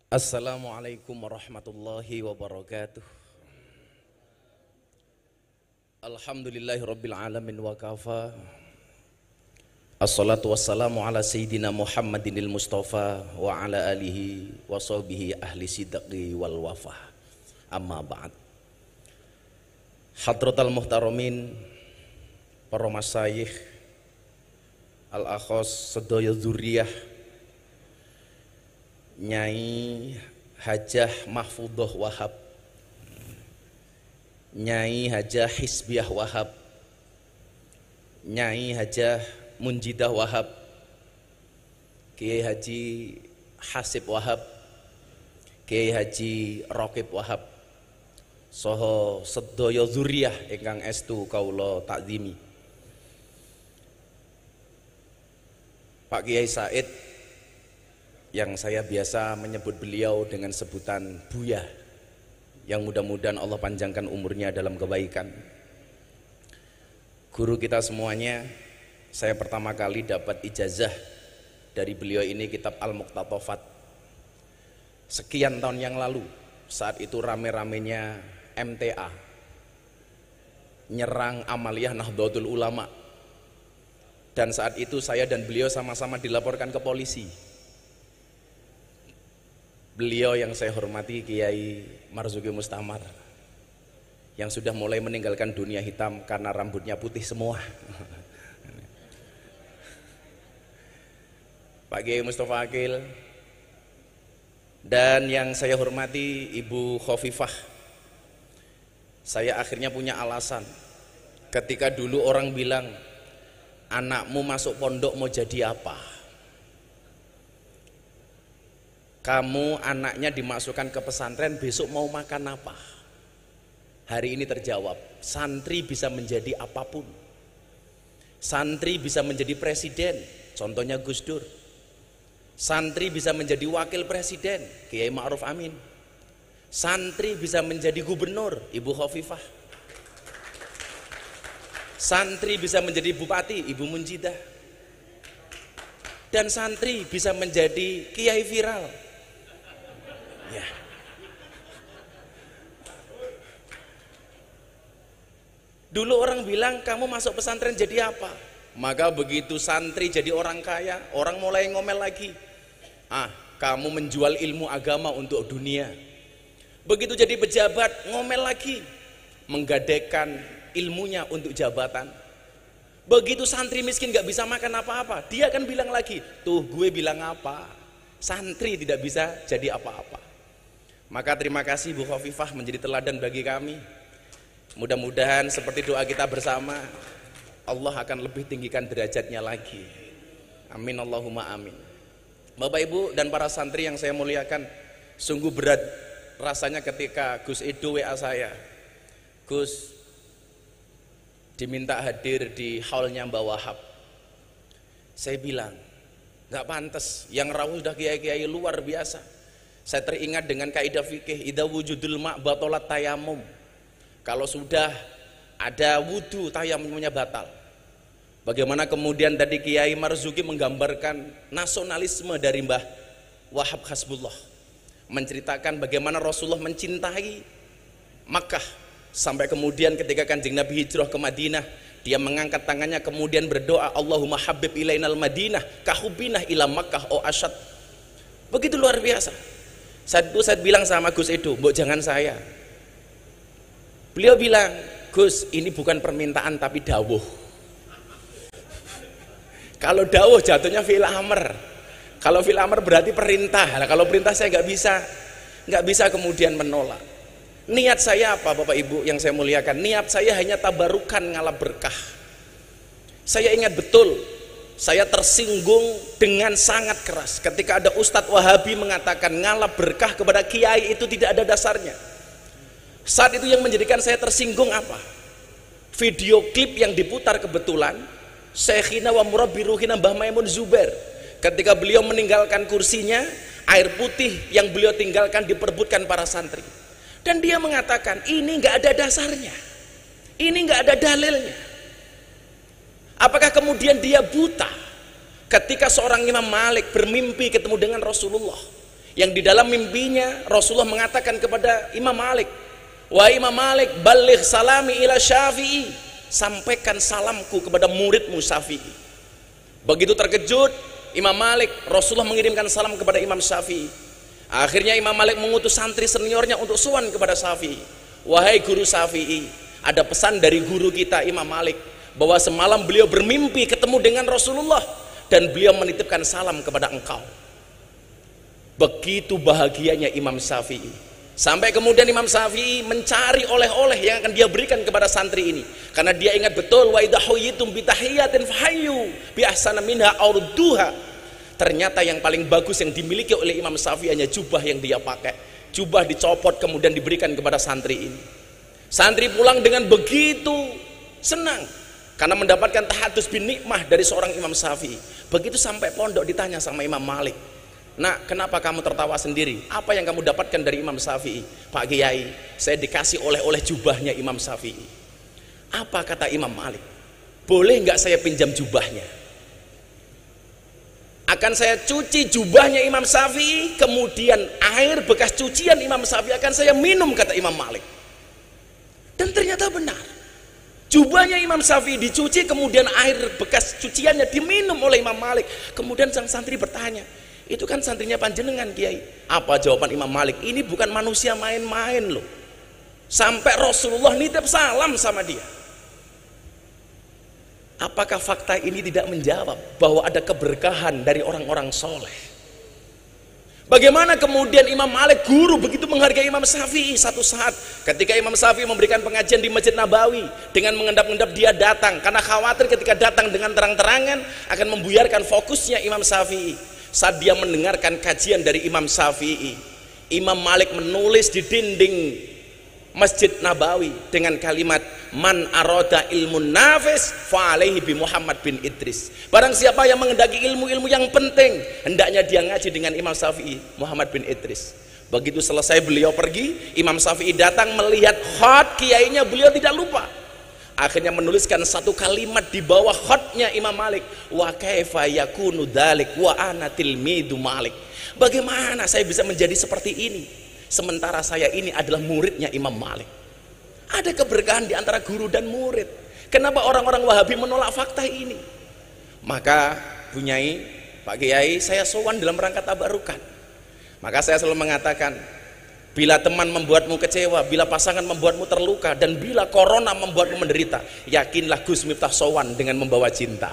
Assalamualaikum warahmatullahi wabarakatuh. Alhamdulillahi rabbil alamin wa kafa. Assalatu wassalamu ala sayyidina Muhammadinil Mustafa wa ala alihi wa sahbihi ahli sidqi wal wafa. Amma ba'd. Hadratal muhtaramin, para masyayikh, al-akhos sedaya dzurriyah, Nyai Hajah Mahfudhoh Wahab, Nyai Hajah Hisbiah Wahab, Nyai Hajah Munjidah Wahab, Kiai Haji Hasib Wahab, Kiai Haji Rokib Wahab, soho sedaya dzurriyah ingkang estu kaula takzimi. Pak Kiai Said, yang saya biasa menyebut beliau dengan sebutan Buya, yang mudah-mudahan Allah panjangkan umurnya dalam kebaikan. Guru kita semuanya, saya pertama kali dapat ijazah dari beliau ini kitab Al-Muqtatafat sekian tahun yang lalu. Saat itu rame-ramenya MTA nyerang Amaliyah Nahdlatul Ulama, dan saat itu saya dan beliau sama-sama dilaporkan ke polisi. Beliau yang saya hormati Kiai Marzuki Mustamar, yang sudah mulai meninggalkan dunia hitam karena rambutnya putih semua. Pak Kiai Mustafa Akil, dan yang saya hormati Ibu Khofifah. Saya akhirnya punya alasan ketika dulu orang bilang, anakmu masuk pondok mau jadi apa? Kamu anaknya dimasukkan ke pesantren, besok mau makan apa? Hari ini terjawab, santri bisa menjadi apapun. Santri bisa menjadi presiden, contohnya Gus Dur. Santri bisa menjadi wakil presiden, Kiai Ma'ruf Amin. Santri bisa menjadi gubernur, Ibu Khofifah. Santri bisa menjadi bupati, Ibu Munjidah. Dan santri bisa menjadi kiai viral. Ya. Dulu orang bilang, kamu masuk pesantren jadi apa? Maka begitu santri jadi orang kaya, orang mulai ngomel lagi. Kamu menjual ilmu agama untuk dunia. Begitu jadi pejabat, ngomel lagi, menggadaikan ilmunya untuk jabatan. Begitu santri miskin gak bisa makan apa-apa, dia akan bilang lagi, tuh gue bilang apa? Santri tidak bisa jadi apa-apa. Maka terima kasih Bu Khofifah menjadi teladan bagi kami. Mudah-mudahan seperti doa kita bersama, Allah akan lebih tinggikan derajatnya lagi. Amin Allahumma amin. Bapak Ibu dan para santri yang saya muliakan, sungguh berat rasanya ketika Gus Edo WA saya, Gus diminta hadir di haulnya Mbah Wahab. Saya bilang, gak pantas, yang rawuh sudah kiai-kiai luar biasa. Saya teringat dengan kaidah fikih, idza wujudul ma' batalat tayamum. Kalau sudah ada wudu, tayamumnya batal. Bagaimana kemudian tadi Kiai Marzuki menggambarkan nasionalisme dari Mbah Wahab Hasbullah, menceritakan bagaimana Rasulullah mencintai Makkah, sampai kemudian ketika Kanjeng Nabi hijrah ke Madinah, dia mengangkat tangannya kemudian berdoa, Allahumma habib ilainal Madinah kahubinah ila Makkah o asyad. Begitu luar biasa. Saat itu saya bilang sama Gus Edo, mbok jangan saya. Beliau bilang, Gus, ini bukan permintaan tapi dawuh. Kalau dawuh jatuhnya fi'il amr. Kalau fi'il amr berarti perintah. Nah, kalau perintah saya nggak bisa kemudian menolak. Niat saya apa Bapak Ibu yang saya muliakan? Niat saya hanya tabarukan ngalap berkah. Saya ingat betul, saya tersinggung dengan sangat keras ketika ada Ustadz Wahabi mengatakan ngalap berkah kepada kiai itu tidak ada dasarnya. Saat itu yang menjadikan saya tersinggung apa? Video klip yang diputar kebetulan Syekhina wa murabbi ruhina Mbah Maimun Zubair, ketika beliau meninggalkan kursinya, air putih yang beliau tinggalkan diperebutkan para santri. Dan dia mengatakan ini nggak ada dasarnya, ini nggak ada dalilnya. Apakah kemudian dia buta ketika seorang Imam Malik bermimpi ketemu dengan Rasulullah? yang di dalam mimpinya Rasulullah mengatakan kepada Imam Malik, wahai Imam Malik, baligh salami ila Syafi'i, sampaikan salamku kepada muridmu Syafi'i. Begitu terkejut Imam Malik, Rasulullah mengirimkan salam kepada Imam Syafi'i. Akhirnya Imam Malik mengutus santri seniornya untuk sowan kepada Syafi'i. Wahai guru Syafi'i, ada pesan dari guru kita Imam Malik bahwa semalam beliau bermimpi ketemu dengan Rasulullah dan beliau menitipkan salam kepada engkau. Begitu bahagianya Imam Syafi'i, sampai kemudian Imam Syafi'i mencari oleh-oleh yang akan dia berikan kepada santri ini, karena dia ingat betul wa idza huyitum bi tahiyatin fahayyu bi ahsana minha aw rudduha. Ternyata yang paling bagus yang dimiliki oleh Imam Syafi'i hanya jubah yang dia pakai. Jubah dicopot kemudian diberikan kepada santri ini. Santri pulang dengan begitu senang karena mendapatkan tahadus bin nikmah dari seorang Imam Syafi'i. Begitu sampai pondok ditanya sama Imam Malik, "Nak, kenapa kamu tertawa sendiri? Apa yang kamu dapatkan dari Imam Syafi'i?" "Pak Kiai, saya dikasih oleh-oleh jubahnya Imam Syafi'i." Apa kata Imam Malik? "Boleh nggak saya pinjam jubahnya? Akan saya cuci jubahnya Imam Syafi'i, kemudian air bekas cucian Imam Syafi'i akan saya minum," kata Imam Malik. Dan ternyata benar. Jubahnya Imam Syafi'i dicuci, kemudian air bekas cuciannya diminum oleh Imam Malik. Kemudian sang santri bertanya, "Itu kan santrinya panjenengan, Kiai." Apa jawaban Imam Malik? "Ini bukan manusia main-main loh. Sampai Rasulullah nitip salam sama dia." Apakah fakta ini tidak menjawab bahwa ada keberkahan dari orang-orang soleh? Bagaimana kemudian Imam Malik, guru, begitu menghargai Imam Syafi'i? Satu saat ketika Imam Syafi'i memberikan pengajian di Masjid Nabawi, dengan mengendap-endap dia datang karena khawatir ketika datang dengan terang-terangan akan membuyarkan fokusnya Imam Syafi'i. Saat dia mendengarkan kajian dari Imam Syafi'i, Imam Malik menulis di dinding Masjid Nabawi dengan kalimat, "Man aroda ilmun nafis fa alaihi bi Muhammad bin Idris." Barang siapa yang menghendaki ilmu-ilmu yang penting, hendaknya dia ngaji dengan Imam Syafi'i, Muhammad bin Idris. Begitu selesai beliau pergi, Imam Syafi'i datang melihat khat kiainya, beliau tidak lupa. Akhirnya menuliskan satu kalimat di bawah khatnya Imam Malik, "Wa kaifa yakunu dzalik wa ana tilmidu Malik." Bagaimana saya bisa menjadi seperti ini sementara saya ini adalah muridnya Imam Malik? Ada keberkahan di antara guru dan murid. Kenapa orang-orang Wahabi menolak fakta ini? Maka Bunyai, Pak Kiai, saya sowan dalam rangka tabarukan. Maka saya selalu mengatakan, bila teman membuatmu kecewa, bila pasangan membuatmu terluka, dan bila corona membuatmu menderita, yakinlah Gus Miftah sowan dengan membawa cinta.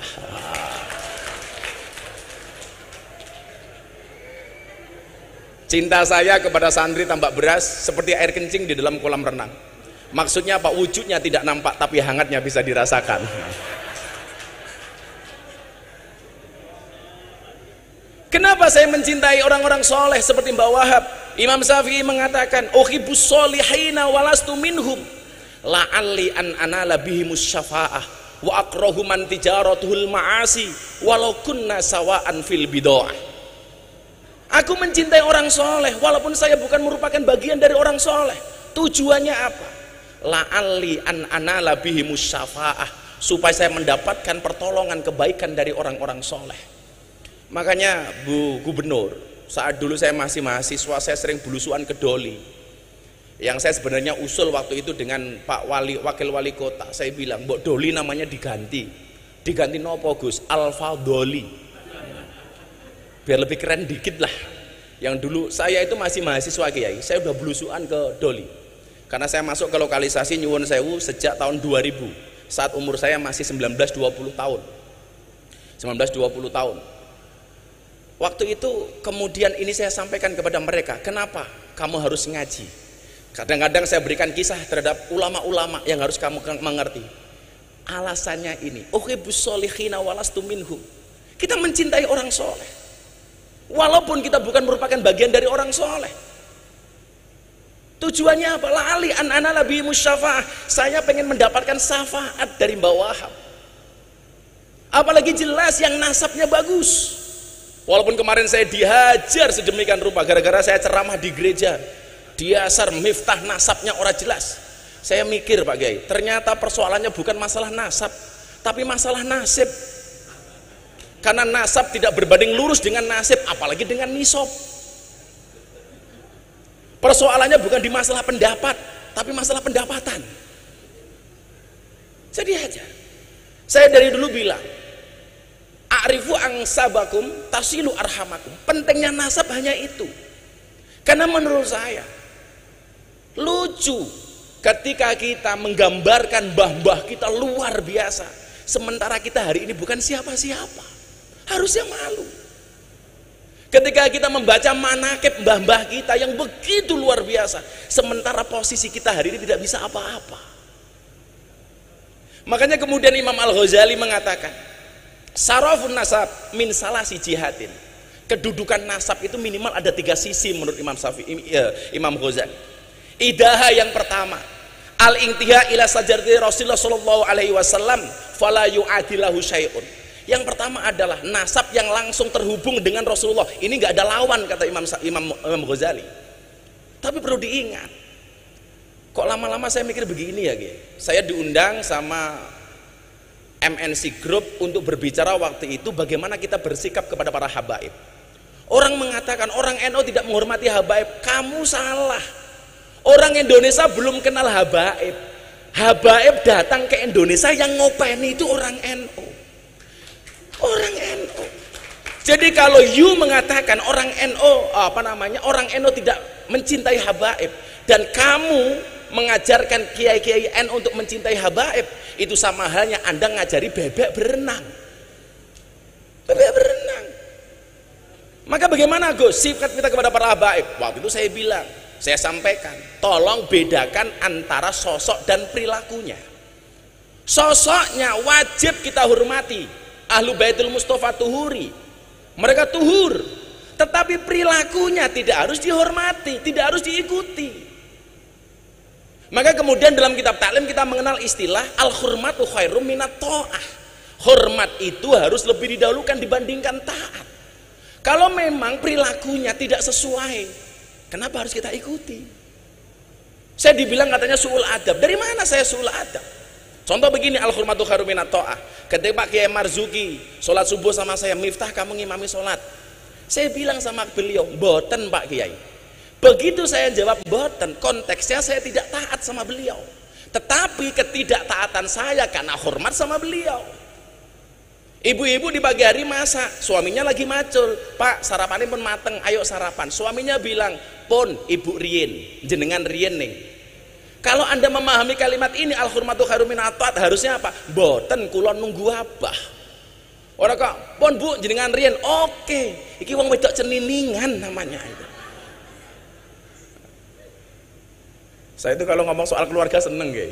Cinta saya kepada santri tambak beras seperti air kencing di dalam kolam renang. Maksudnya apa? Wujudnya tidak nampak tapi hangatnya bisa dirasakan. Kenapa saya mencintai orang-orang soleh seperti Mbak Wahab? Imam Syafi'i mengatakan, "Uhibbus solihina walastu minhum la'alli an anala bihimus syafa'ah wa akrahu man tijaratuhul ma'asi walau kunna sawa'an fil bid'ah." Aku mencintai orang soleh walaupun saya bukan merupakan bagian dari orang soleh. Tujuannya apa? La'alli an anala bihimus syafa'ah, supaya saya mendapatkan pertolongan kebaikan dari orang-orang soleh. Makanya Bu Gubernur, saat dulu saya masih mahasiswa, saya sering belusuan ke Doli. Yang saya sebenarnya usul waktu itu dengan Pak Wakil Wali Kota, saya bilang, "Mbok Doli namanya diganti nopo Gus? Alfa Doli, biar lebih keren dikit lah." Yang dulu saya itu masih mahasiswa Kiai, saya udah belusuan ke Doli karena saya masuk ke lokalisasi Nyuwun Sewu sejak tahun 2000, saat umur saya masih 19-20 tahun. Waktu itu kemudian ini saya sampaikan kepada mereka, "Kenapa kamu harus ngaji?" Kadang-kadang saya berikan kisah terhadap ulama-ulama yang harus kamu mengerti. Alasannya ini, "Uhibbus solihina walastu minhum." Kita mencintai orang soleh walaupun kita bukan merupakan bagian dari orang soleh. Tujuannya apa? La'ali an anala bihimus syafa'ah. Saya pengen mendapatkan syafaat dari Mbak Wahab. Apalagi jelas yang nasabnya bagus. Walaupun kemarin saya dihajar sedemikian rupa gara-gara saya ceramah di gereja, diasar Miftah nasabnya orang jelas. Saya mikir Pak Kiai, ternyata persoalannya bukan masalah nasab, tapi masalah nasib. Karena nasab tidak berbanding lurus dengan nasib, apalagi dengan nisab. Persoalannya bukan di masalah pendapat, tapi masalah pendapatan. Jadi aja. Saya dari dulu bilang, a'rifu angsabakum tasilu arhamakum. Pentingnya nasab hanya itu. Karena menurut saya lucu ketika kita menggambarkan mbah-mbah kita luar biasa, sementara kita hari ini bukan siapa-siapa. Harusnya malu. Ketika kita membaca manakib mbah-mbah kita yang begitu luar biasa, sementara posisi kita hari ini tidak bisa apa-apa. Makanya kemudian Imam Al-Ghazali mengatakan, sarafun nasab min salasi jihadin. Kedudukan nasab itu minimal ada 3 sisi menurut Imam Ghazali. Idaha yang pertama, al-intiha ila sajarati Rasulullah sallallahu alaihi wasallam fala yu'adilahu syai'un. Yang pertama adalah nasab yang langsung terhubung dengan Rasulullah. Ini nggak ada lawan kata Imam Ghazali. Tapi perlu diingat, kok lama-lama saya mikir begini ya, saya diundang sama MNC Group untuk berbicara waktu itu bagaimana kita bersikap kepada para habaib. Orang mengatakan orang NU tidak menghormati habaib. Kamu salah. Orang Indonesia belum kenal habaib. Habaib datang ke Indonesia, yang ngopeni itu orang NU. Orang NU. Jadi kalau you mengatakan orang NU orang NU tidak mencintai habaib, dan kamu mengajarkan kiai-kiai NU untuk mencintai habaib, itu sama halnya Anda ngajari bebek berenang. Bebek berenang. Maka bagaimana Gus sifat kita kepada para habaib? Waktu itu saya bilang, saya sampaikan, tolong bedakan antara sosok dan perilakunya. Sosoknya wajib kita hormati. Ahlu Baitul Mustafa tuhuri, mereka tuhur, tetapi perilakunya tidak harus dihormati, tidak harus diikuti. Maka kemudian dalam kitab taklim kita mengenal istilah al-hurmatu khairum minat ta'ah. Hormat itu harus lebih didahulukan dibandingkan taat. Kalau memang perilakunya tidak sesuai, kenapa harus kita ikuti? Saya dibilang katanya su'ul adab. Dari mana saya su'ul adab? Contoh begini, al-hurmatu khairum minat ta'ah. Ketika Pak Kiai Marzuki sholat subuh sama saya, Miftah kamu ngimami sholat, saya bilang sama beliau, boten Pak Kiai. Begitu saya jawab boten, konteksnya saya tidak taat sama beliau, tetapi ketidaktaatan saya karena hormat sama beliau. Ibu-ibu di pagi hari masak, suaminya lagi macul, Pak sarapannya pun mateng, ayo sarapan. Suaminya bilang, pun ibu rien, jenengan rien nih. Kalau Anda memahami kalimat ini, al-hurmatu khairum minat ta'ah, harusnya apa? Boten kulon nunggu abah. Orang kok, pun bu jenengan rien, oke, iki wong wedok ceniningan namanya itu. Saya itu kalau ngomong soal keluarga seneng ya,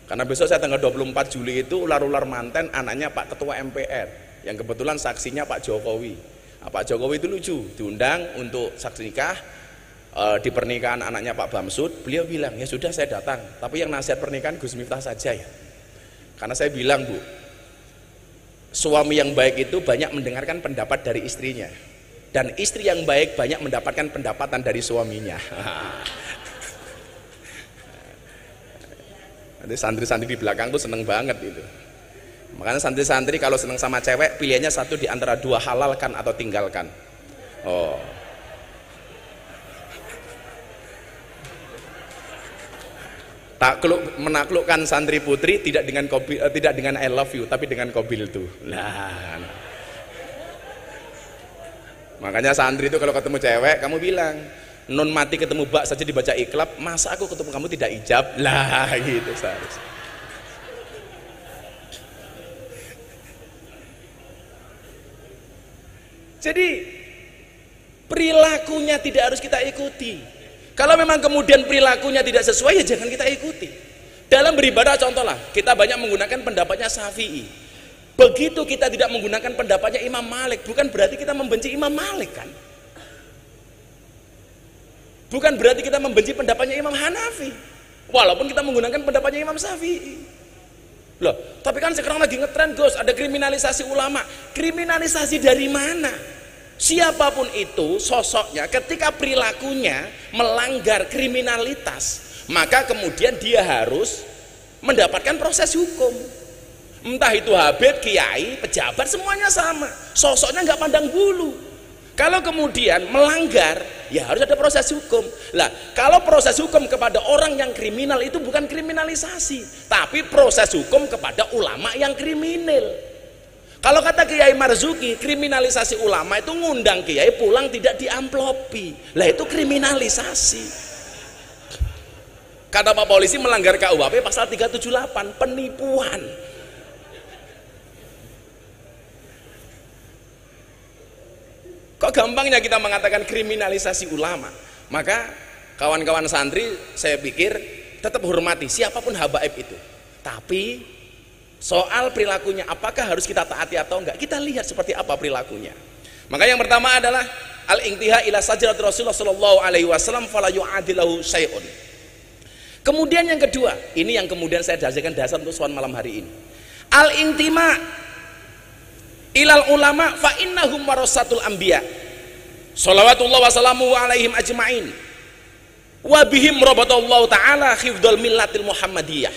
karena besok saya tanggal 24 Juli itu ular-ular manten anaknya Pak Ketua MPR, yang kebetulan saksinya Pak Jokowi. Nah, Pak Jokowi itu lucu, diundang untuk saksi nikah di pernikahan anaknya Pak Bamsud. Beliau bilang, ya sudah saya datang, tapi yang nasihat pernikahan Gus Miftah saja ya. Karena saya bilang, Bu, suami yang baik itu banyak mendengarkan pendapat dari istrinya, dan istri yang baik banyak mendapatkan pendapatan dari suaminya. Nanti santri-santri di belakang tuh seneng banget itu. Makanya santri-santri kalau seneng sama cewek, pilihannya satu di antara dua, halalkan atau tinggalkan. Oh. Menaklukkan santri putri tidak dengan I love you, tapi dengan kobil tuh. Nah. Makanya santri itu kalau ketemu cewek, kamu bilang, non mati ketemu bak saja dibaca iklab, masa aku ketemu kamu tidak ijab lah, gitu seharusnya. Jadi perilakunya tidak harus kita ikuti. Kalau memang kemudian perilakunya tidak sesuai, ya jangan kita ikuti. Dalam beribadah contoh lah, kita banyak menggunakan pendapatnya Syafi'i. Begitu kita tidak menggunakan pendapatnya Imam Malik, bukan berarti kita membenci Imam Malik kan? Bukan berarti kita membenci pendapatnya Imam Hanafi, walaupun kita menggunakan pendapatnya Imam Syafi'i. Loh, tapi kan sekarang lagi ngetren Gus, ada kriminalisasi ulama. Kriminalisasi dari mana? Siapapun itu sosoknya, ketika perilakunya melanggar kriminalitas, maka kemudian dia harus mendapatkan proses hukum. Entah itu habib, kiai, pejabat, semuanya sama. Sosoknya nggak pandang bulu. Kalau kemudian melanggar, ya harus ada proses hukum. Lah, kalau proses hukum kepada orang yang kriminal itu bukan kriminalisasi, tapi proses hukum kepada ulama yang kriminal. Kalau kata Kiai Marzuki, kriminalisasi ulama itu ngundang kiai pulang tidak diamplopi. Lah itu kriminalisasi. Kata Pak Polisi melanggar KUHP pasal 378, penipuan. Kok gampangnya kita mengatakan kriminalisasi ulama? Maka kawan-kawan santri saya pikir tetap hormati siapapun habaib itu. Tapi soal perilakunya apakah harus kita taati atau enggak, kita lihat seperti apa perilakunya. Maka yang pertama adalah al-intiha ila sajrat Rasulullah sallallahu alaihi wasallam fala yu'adilahu syai'un. Kemudian yang kedua, ini yang kemudian saya jadikan dasar untuk soal malam hari ini. Al-intima ilal ulama fa innahum warasatul anbiya. Shalawatullah wa salamuhu alaihim ajma'in. Wa bihim rabatallahu ta'ala khifdul millatil Muhammadiyah.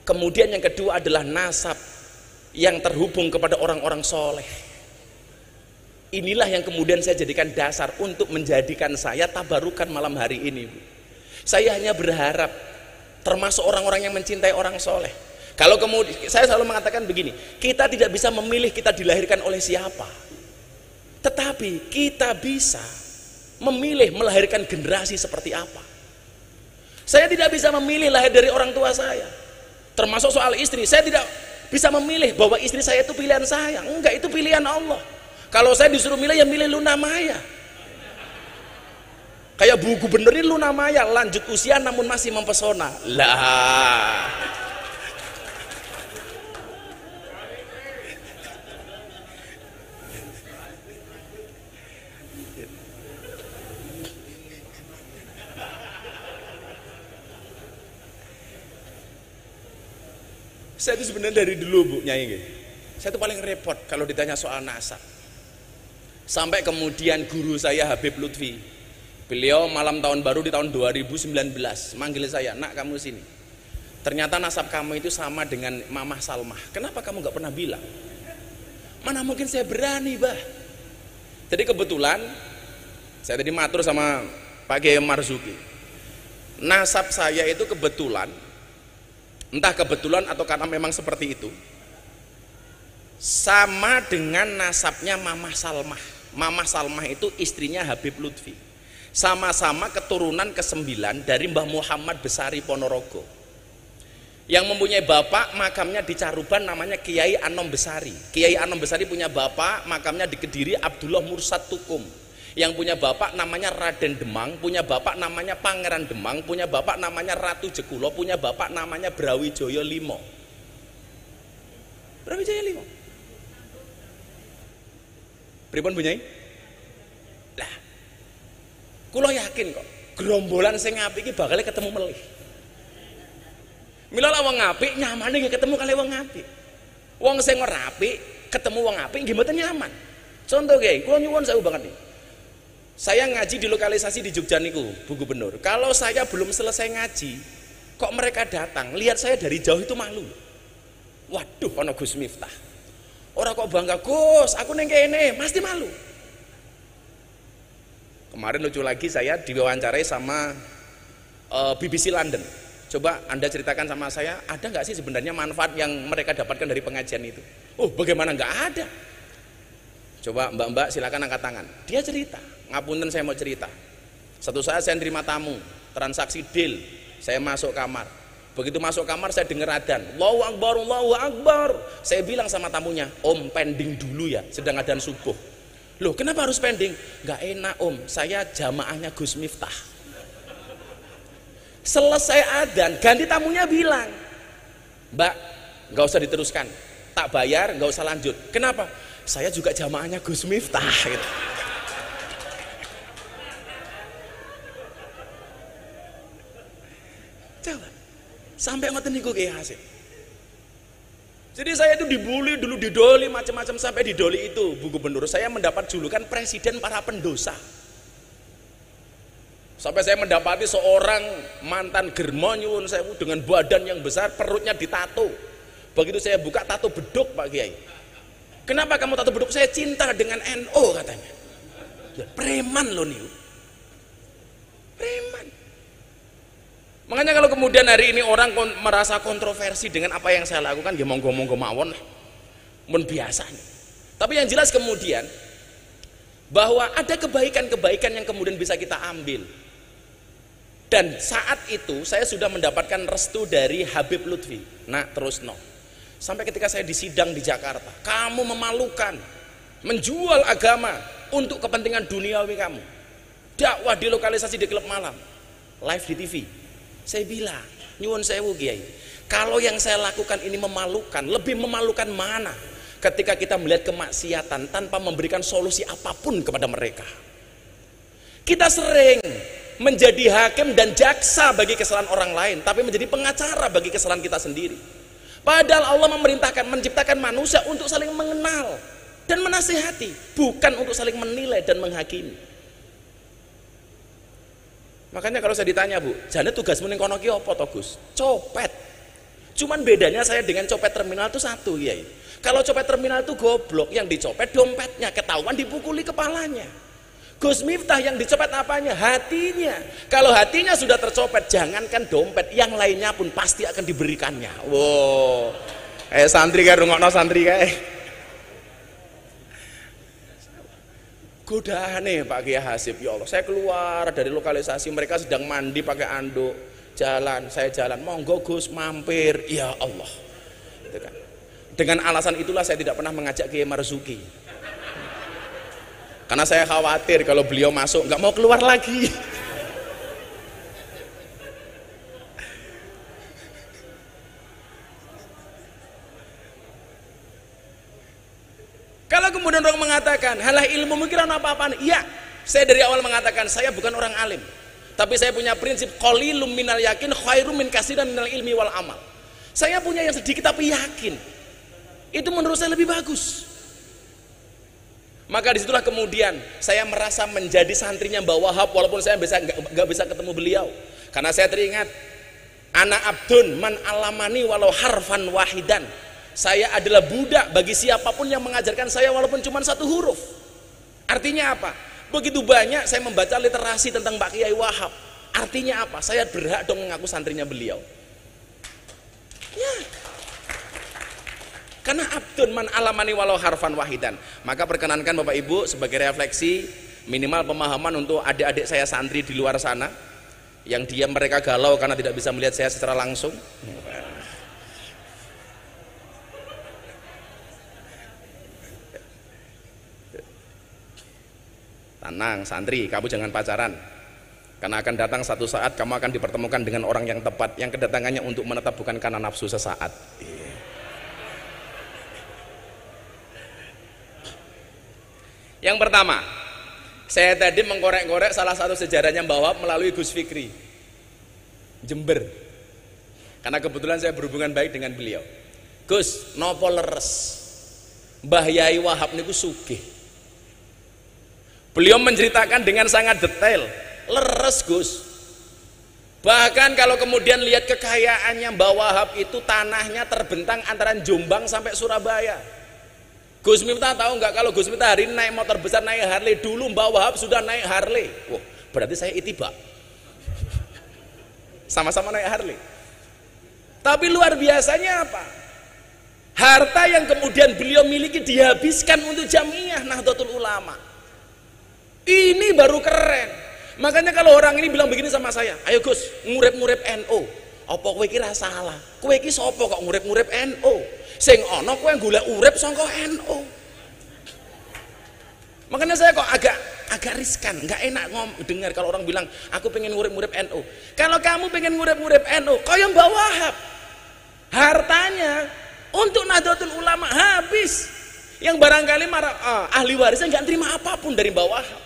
Kemudian yang kedua adalah nasab yang terhubung kepada orang-orang soleh. Inilah yang kemudian saya jadikan dasar untuk menjadikan saya tabarukan malam hari ini, Bu. Saya hanya berharap termasuk orang-orang yang mencintai orang soleh. Kalau kemudian saya selalu mengatakan begini, kita tidak bisa memilih kita dilahirkan oleh siapa, tetapi kita bisa memilih melahirkan generasi seperti apa. Saya tidak bisa memilih lahir dari orang tua saya. Termasuk soal istri, saya tidak bisa memilih bahwa istri saya itu pilihan saya. Enggak, itu pilihan Allah. Kalau saya disuruh milih, ya milih Luna Maya. Kayak Bu Gubernur ini Luna Maya, lanjut usia namun masih mempesona. Lah. Saya itu sebenarnya dari dulu, Bu Nyai, saya itu paling repot kalau ditanya soal nasab. Sampai kemudian guru saya Habib Lutfi, beliau malam tahun baru di tahun 2019 manggil saya, "Nak, kamu sini. Ternyata nasab kamu itu sama dengan Mamah Salmah. Kenapa kamu gak pernah bilang?" Mana mungkin saya berani, Bah. Jadi kebetulan saya tadi matur sama Pak Kiai Marzuki, nasab saya itu kebetulan, entah kebetulan atau karena memang seperti itu, sama dengan nasabnya Mamah Salmah. Mamah Salmah itu istrinya Habib Lutfi. Sama-sama keturunan ke-9 dari Mbah Muhammad Besari Ponorogo, yang mempunyai bapak makamnya di Caruban namanya Kiai Anom Besari. Kiai Anom Besari punya bapak makamnya di Kediri Abdullah Mursad Tukum, yang punya bapak namanya Raden Demang, punya bapak namanya Pangeran Demang, punya bapak namanya Ratu Jekulo, punya bapak namanya Brawijaya Limo. Brawijaya Limo. Pripun Bu Nyai? Lah, kula yakin kok gerombolan sing apik iki bakal ketemu melih. Mila wong apik nyamane nggih ketemu kali wong apik. Wong sing ora apik ketemu wong apik nggih mboten nyaman. Contoh nggih, kula nyuwun sewu banget nih. Saya ngaji di lokalisasi di Jogja niku, Bu Gubernur. Kalau saya belum selesai ngaji, kok mereka datang, lihat saya dari jauh itu malu. Waduh, ono Gus Miftah. Orang kok bangga, "Gus, aku neng kene," pasti malu. Kemarin lucu lagi, saya diwawancarai sama BBC London. Coba Anda ceritakan sama saya, ada nggak sih sebenarnya manfaat yang mereka dapatkan dari pengajian itu? Oh, bagaimana nggak ada? Coba mbak-mbak silakan angkat tangan. Dia cerita, ngapunten saya mau cerita. Satu saat saya terima tamu, transaksi deal, saya masuk kamar. Begitu masuk kamar saya dengar adzan, Allahu Akbar, Allahu Akbar. Saya bilang sama tamunya, "Om, pending dulu ya, sedang adzan subuh." "Loh, kenapa harus pending?" "Nggak enak Om, saya jamaahnya Gus Miftah." Selesai adzan, ganti tamunya bilang, "Mbak, nggak usah diteruskan, tak bayar, nggak usah lanjut." "Kenapa?" "Saya juga jamaahnya Gus Miftah." Gitu. Coba, sampai ngoten niku Kiai Hasyim. Jadi saya itu dibully dulu, didoli macam-macam, sampai didoli itu Bu Gubernur saya mendapat julukan presiden para pendosa. Sampai saya mendapati seorang mantan germo nyuwun sewu dengan badan yang besar, perutnya ditato. Begitu saya buka, tato beduk Pak Kiai. "Kenapa kamu tato beduk?" "Saya cinta dengan NU," katanya. Preman loh nih. Preman. Makanya kalau kemudian hari ini orang merasa kontroversi dengan apa yang saya lakukan, ya monggo-monggo mawon lah. Mun biasa. Tapi yang jelas kemudian bahwa ada kebaikan-kebaikan yang kemudian bisa kita ambil. Dan saat itu saya sudah mendapatkan restu dari Habib Lutfi. Nah terus no. Sampai ketika saya di sidang di Jakarta, kamu memalukan, menjual agama untuk kepentingan duniawi kamu. Dakwah di lokalisasi di klub malam, live di TV. Saya bilang, nyuwun sewu Kiai, kalau yang saya lakukan ini memalukan, lebih memalukan mana? Ketika kita melihat kemaksiatan tanpa memberikan solusi apapun kepada mereka. Kita sering menjadi hakim dan jaksa bagi kesalahan orang lain, tapi menjadi pengacara bagi kesalahan kita sendiri. Padahal Allah memerintahkan, menciptakan manusia untuk saling mengenal dan menasihati, bukan untuk saling menilai dan menghakimi. Makanya kalau saya ditanya, Bu, jane tugasmu ning kono ki apa to, Gus? Copet. Cuman bedanya saya dengan copet terminal itu satu, Kiai. Kalau copet terminal itu goblok, yang dicopet dompetnya, ketahuan dipukuli kepalanya. Gus Miftah yang dicopet apanya? Hatinya. Kalau hatinya sudah tercopet, jangankan dompet, yang lainnya pun pasti akan diberikannya. Wow. Santri kayak rungokno santri kayak. Godaan Pak Kiai Hasib, ya Allah. Saya keluar dari lokalisasi, mereka sedang mandi pakai anduk, jalan, saya jalan, monggo Gus mampir, ya Allah. Gitu kan. Dengan alasan itulah saya tidak pernah mengajak Kiai Marzuki. Karena saya khawatir kalau beliau masuk nggak mau keluar lagi. Kalau kemudian orang mengatakan, halah ilmu mungkin apa-apaan. Iya, saya dari awal mengatakan saya bukan orang alim. Tapi saya punya prinsip qalilum minal yakin khairum min katsiran minal ilmi wal amal. Saya punya yang sedikit tapi yakin. Itu menurut saya lebih bagus. Maka disitulah kemudian saya merasa menjadi santrinya Mbah Wahab, walaupun saya nggak bisa ketemu beliau, karena saya teringat ana abdun man alamani walau harfan wahidan. Saya adalah budak bagi siapapun yang mengajarkan saya walaupun cuma satu huruf. Artinya apa? Begitu banyak saya membaca literasi tentang Pak Kiai Wahab. Artinya apa? Saya berhak dong mengaku santrinya beliau. Ya. Karena abdun man alamani walau harfan wahidan. Maka perkenankan Bapak Ibu sebagai refleksi, minimal pemahaman untuk adik-adik saya santri di luar sana yang mereka galau karena tidak bisa melihat saya secara langsung. Tenang santri, kamu jangan pacaran, karena akan datang satu saat kamu akan dipertemukan dengan orang yang tepat, yang kedatangannya untuk menetap bukan karena nafsu sesaat. Yang pertama, saya tadi mengkorek-korek salah satu sejarahnya Mbah Wahab melalui Gus Fikri Jember, karena kebetulan saya berhubungan baik dengan beliau. Gus, nopo leres Mbah Yai Wahab niku sugih. Beliau menceritakan dengan sangat detail, leres Gus. Bahkan kalau kemudian lihat kekayaannya Mbah Wahab itu, tanahnya terbentang antara Jombang sampai Surabaya. Gus Miftah tahu nggak kalau Gus Miftah hari ini naik motor besar, naik Harley, dulu Mbah Wahab sudah naik Harley. Wah, berarti saya itibak. Sama-sama naik Harley. Tapi luar biasanya apa? Harta yang kemudian beliau miliki dihabiskan untuk Jamiah Nahdlatul Ulama. Ini baru keren. Makanya kalau orang ini bilang begini sama saya, ayo Gus, ngurep-ngurep NU. Apa kowe iki ra salah? Kowe iki sapa kok ngurep-ngurep NU? Sing ana kowe golek urip saka NU. Makanya saya kok agak riskan, nggak enak dengar kalau orang bilang aku pengen ngurip-ngurip NU. Kalau kamu pengen ngurip-ngurip NU, kaya Mbah Wahab, hartanya untuk Nahdlatul Ulama habis. Yang barangkali ahli warisnya nggak terima apapun dari Mbah Wahab.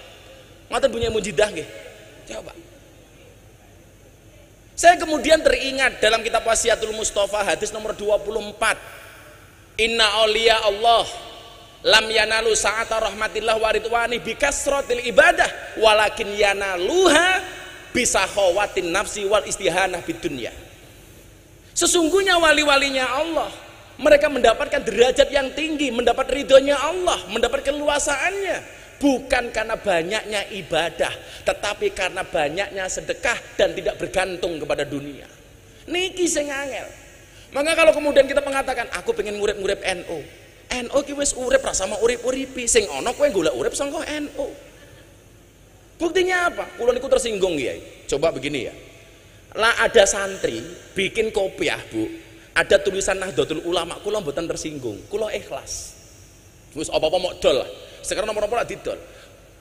Ngoten punya mujidah nggih. Coba. Saya kemudian teringat dalam kitab Wasiatul Mustafa hadis nomor 24. Inna auliya Allah lam yanalu sa'ata rahmatillah wa ridwani bikasratil ibadah walakin yanaluha bisakhawatin nafsi wal istihanah bidunya. Sesungguhnya wali-walinya Allah, mereka mendapatkan derajat yang tinggi, mendapat ridhonya Allah, mendapat keluasaannya bukan karena banyaknya ibadah, tetapi karena banyaknya sedekah dan tidak bergantung kepada dunia. Niki sing angel. Maka kalau kemudian kita mengatakan aku pengen ngurip-ngurip NU ki wis urip ra sama urip-uripi, sing ana kowe golek urip saka NU. Buktinya apa? Kula niku tersinggung ya. Coba begini ya. Lah ada santri bikin kopiah, Bu. Ada tulisan Nahdlatul Ulama, kula mboten tersinggung. Kula ikhlas. Wis apa-apa mok dol lah. Sekarang nomor-nomor lah didol.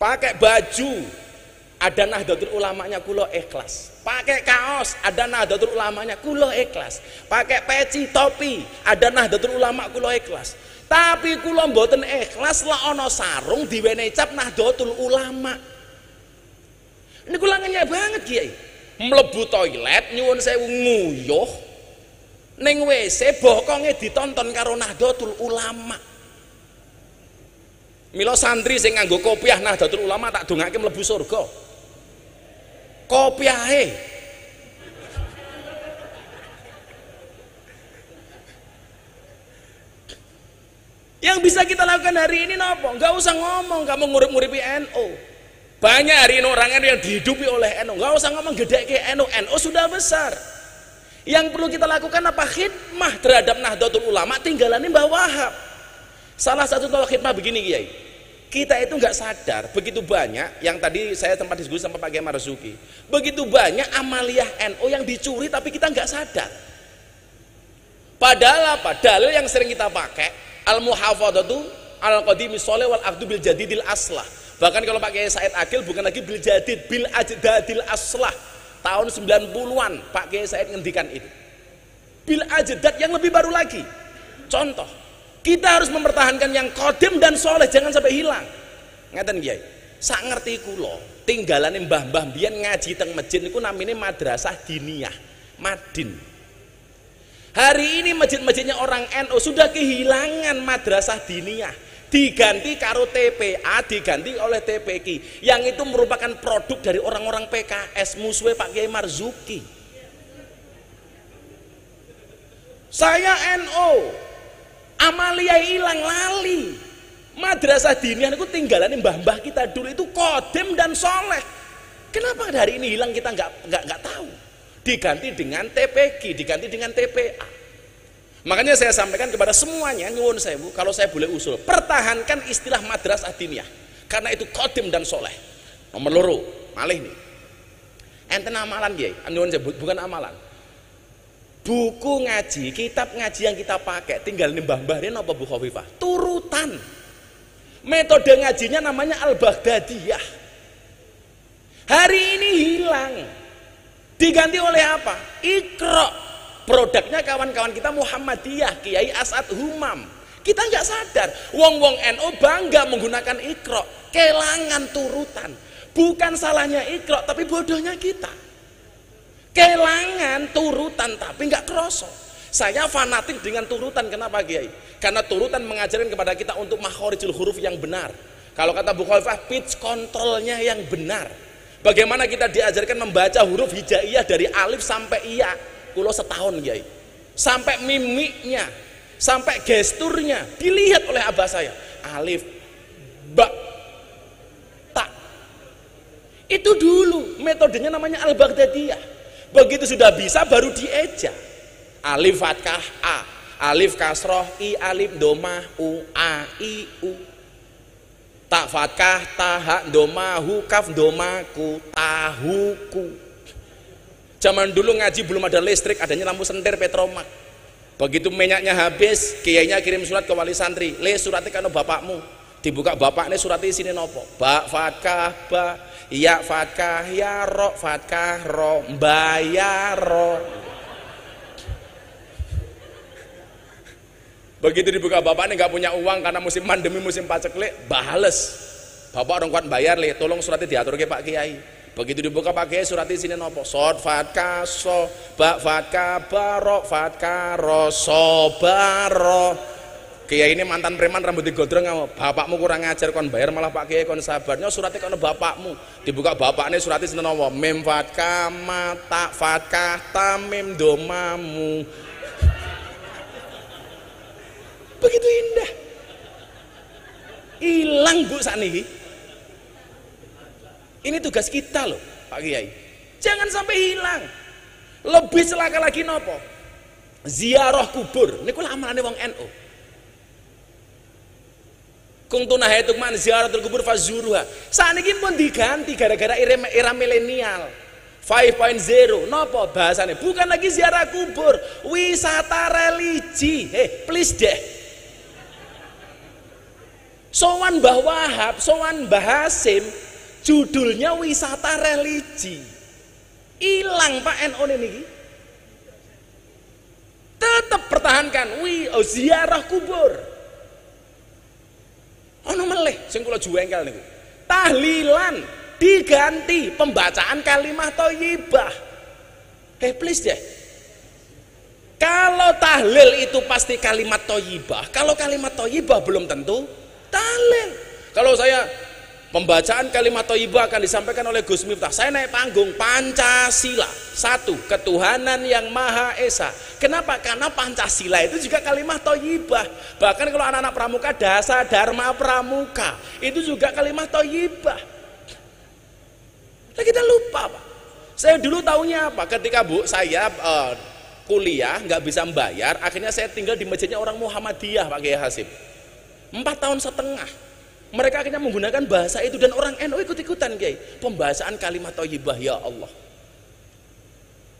Pakai baju ada Nahdlatul Ulamanya, kula ikhlas. Pakai kaos ada Nahdlatul Ulamanya, kula ikhlas. Pakai peci topi ada Nahdlatul Ulama, kula ikhlas. Tapi kula mboten ikhlas lah ana sarung diwenehi cap Nahdlatul Ulama. Ini kula ngenyek banget Kiai. Mlebu toilet nyuwun sewu nguyuh ning WC bokonge ditonton karo Nahdlatul Ulama. Mila santri sing nganggo kopiah Nahdlatul Ulama tak dongake mlebu surga. Kopiahe. Yang bisa kita lakukan hari ini nopo? Enggak usah ngomong kamu ngurip-nguripi NU. Banyak hari ini orang yang dihidupi oleh NU. Enggak usah ngomong gedeke NU. NU sudah besar. Yang perlu kita lakukan apa? Khidmah terhadap Nahdlatul Ulama tinggalannya Mbah Wahab. Salah satu contoh khidmah begini Kiai, kita itu nggak sadar begitu banyak yang tadi saya tempat diskusi sama Pak Kiai Marzuki, begitu banyak amaliyah NU yang dicuri tapi kita nggak sadar. Padahal apa? Dalil yang sering kita pakai al-muhafadzatu al-qadimi sholih wal aqdu bil jadidil aslah. Bahkan kalau Pak Kiai Said Akil bukan lagi bil jadid, bil ajdadil aslah. Tahun 90-an Pak Kiai Said ngendikan itu. Bil ajdad yang lebih baru lagi. Contoh, kita harus mempertahankan yang kodim dan soleh, jangan sampai hilang. Ngeten Kiai, sak ngerti kula, tinggalane mbah-mbah biyen ngaji teng masjid niku namine madrasah diniyah, Madin. Hari ini masjid-masjidnya orang NU sudah kehilangan madrasah diniyah, diganti karo TPA, diganti oleh TPQ, yang itu merupakan produk dari orang-orang PKS, musuhnya Pak Kiai Marzuki. Saya NU, amaliyah hilang lali. Madrasah diniyah itu tinggalan mbah-mbah kita dulu itu kodim dan soleh. Kenapa hari ini hilang kita nggak tahu? Diganti dengan TPQ, diganti dengan TPA. Makanya saya sampaikan kepada semuanya, nyuwun sewu, kalau saya boleh usul, pertahankan istilah madrasah diniyah, karena itu kodim dan soleh. Nomor loro, malih nih. Enten amalan Kiai, nyuwun sewu, bukan amalan. Buku ngaji, kitab ngaji yang kita pakai tinggal mbah-mbah ini apa Bu Khofifah? Turutan. Metode ngajinya namanya Al-Baghdadiyah. Hari ini hilang. Diganti oleh apa? Iqra. Produknya kawan-kawan kita Muhammadiyah, Kiai As'ad Humam. Kita nggak sadar. Wong-wong NU bangga menggunakan Iqra. Kelangan turutan. Bukan salahnya Iqra, tapi bodohnya kita. Kelangan turutan tapi nggak kroso. Saya fanatik dengan turutan. Kenapa Kiai? Karena turutan mengajarkan kepada kita untuk makhorijul huruf yang benar. Kalau kata Bu Khalifah, pitch kontrolnya yang benar. Bagaimana kita diajarkan membaca huruf hijaiyah dari alif sampai iya. Kulo setahun Kiai. Sampai mimiknya, sampai gesturnya dilihat oleh abah saya. Alif, ba, ta. Itu dulu metodenya namanya Al-Baghdadiyah. Begitu sudah bisa baru dieja. Alif fathah a, alif kasroh i, alif domah u, a i u. Ta fathah ta ha domah hu, kaf domah ku, tahuku. Zaman dulu ngaji belum ada listrik, adanya lampu senter petromak. Begitu minyaknya habis, kiainya kirim surat ke wali santri, le suratnya kano bapakmu. Dibuka bapaknya suratnya sini nopo, ba fathah ba, ya fathah ya, ro fathah ro, bayar ro. Begitu dibuka bapaknya nggak punya uang karena musim pandemi, musim paceklik, bales. Bapak orang kuat bayar le, tolong suratnya diatur ke Pak Kiai. Begitu dibuka Pak Kiai suratnya sini nopo, sod fathah so, ba fathah ba, ro fathah ro, so baro. Kiai ini mantan preman rambut digondrong, bapakmu kurang ngajar kon bayar malah Pak Kiai kon sabarnya suratnya kon bapakmu. Dibuka bapaknya suratnya sini nopo, mim fathah ma, ta fathah ta, mim domamu. Begitu indah. Hilang Bu saniki. Ini tugas kita loh Pak Kiai, jangan sampai hilang. Lebih celaka lagi nopo, ziarah kubur niku amalane wong NU. Kuntu nahaituk man ziaratul kubur fazuruha. Saniki pun diganti gara-gara era milenial 5.0. Nopo bahasane? Bukan lagi ziarah kubur, wisata religi. Please deh. Sowan Mbah Wahab, sowan Mbah Hasim, judulnya wisata religi. Hilang Pak NU niki. Tetap pertahankan ziarah kubur. Ono meleh sing kula juwengkel niku. Tahlilan diganti pembacaan kalimat thayyibah. Please deh. Kalau tahlil itu pasti kalimat thayyibah, kalau kalimat thayyibah belum tentu tahlil. Kalau saya pembacaan kalimat thayyibah akan disampaikan oleh Gus Miftah, saya naik panggung Pancasila, satu ketuhanan yang Maha Esa. Kenapa? Karena Pancasila itu juga kalimat thayyibah. Bahkan kalau anak-anak pramuka, Dasa Dharma Pramuka itu juga kalimat thayyibah. Nah, kita lupa Pak. Saya dulu taunya apa? Ketika saya kuliah nggak bisa membayar, akhirnya saya tinggal di masjidnya orang Muhammadiyah Pak Kiai Hasim 4 tahun setengah. Mereka akhirnya menggunakan bahasa itu dan orang NU ikut-ikutan Kiai. Pembahasan kalimat thayyibah, ya Allah.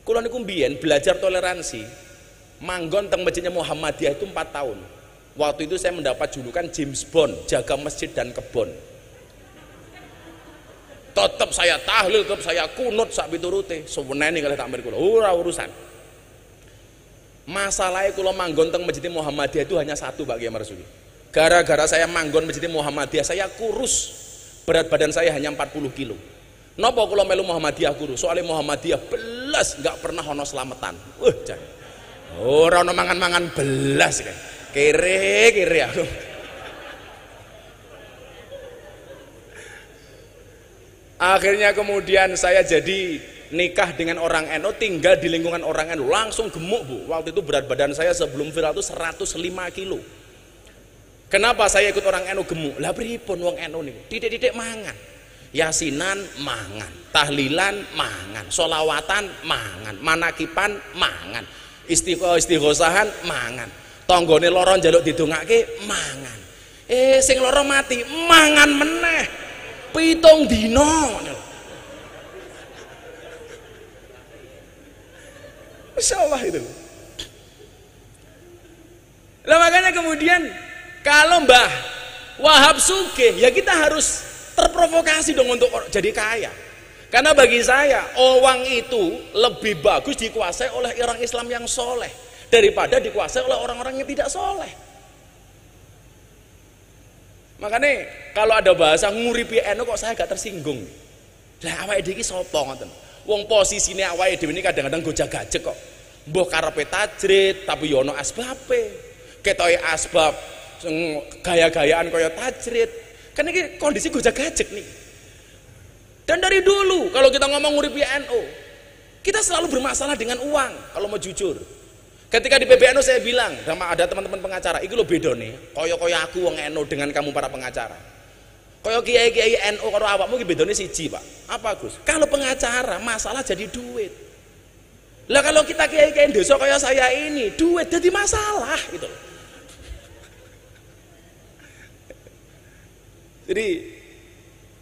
Kula niku mbiyen belajar toleransi, manggon teng masjidnya Muhammadiyah itu 4 tahun. Waktu itu saya mendapat julukan James Bond, jaga masjid dan kebon. Tetap saya tahlil, tetap saya kunut sak piturute. Sewenene kalih takmir kula, ora urusan. Masalahnya kula manggon teng masjid Muhammadiyah itu hanya satu Pak Kiai Marsudi. Gara-gara saya manggon masjid Muhammadiyah, saya kurus. Berat badan saya hanya 40 kilo. Napa kula melu Muhammadiyah kurus? Soalnya Muhammadiyah belas nggak pernah ono selamatan. Jangan. Ora ono mangan-mangan belas kan. Kere aku. Akhirnya kemudian saya jadi nikah dengan orang NU, tinggal di lingkungan orang NU, langsung gemuk Bu. Waktu itu berat badan saya sebelum viral itu 105 kilo. Kenapa saya ikut orang NU gemuk? Lah pripun wong NU niku? Titik-titik mangan. Yasinan mangan, tahlilan mangan, sholawatan mangan, manakipan mangan, istighosahan mangan. Tanggane lara njaluk didongake mangan. Sing lara mati mangan meneh. 7 dina. Masyaallah itu. Lah makanya kemudian kalau Mbah Wahab sugih, ya kita harus terprovokasi dong untuk jadi kaya. Karena bagi saya, uang itu lebih bagus dikuasai oleh orang Islam yang soleh daripada dikuasai oleh orang-orang yang tidak soleh. Makanya kalau ada bahasa nguripi NU kok saya gak tersinggung. Lah awake dhewe iki sapa ngoten? Wong posisine awake dhewe ini kadang-kadang gojag-gajeg kok. Mbah karepe tajrid tapi yo ono asbabe. Ketoke asbab gaya-gayaan kaya tajrid. Kan ini kondisi gojag-gajeg nih. Dan dari dulu kalau kita ngomong nguripi NU, kita selalu bermasalah dengan uang kalau mau jujur. Ketika di PBNU saya bilang sama ada teman-teman pengacara, iki lho bedone, kaya aku wong NU dengan kamu para pengacara. Kaya kiai-kiai NU karo awakmu iki bedone siji, Pak. Apa, Gus? Kalau pengacara masalah jadi duit. Lah kalau kita kiai-kiai desa kaya saya ini, duit jadi masalah gitu. Jadi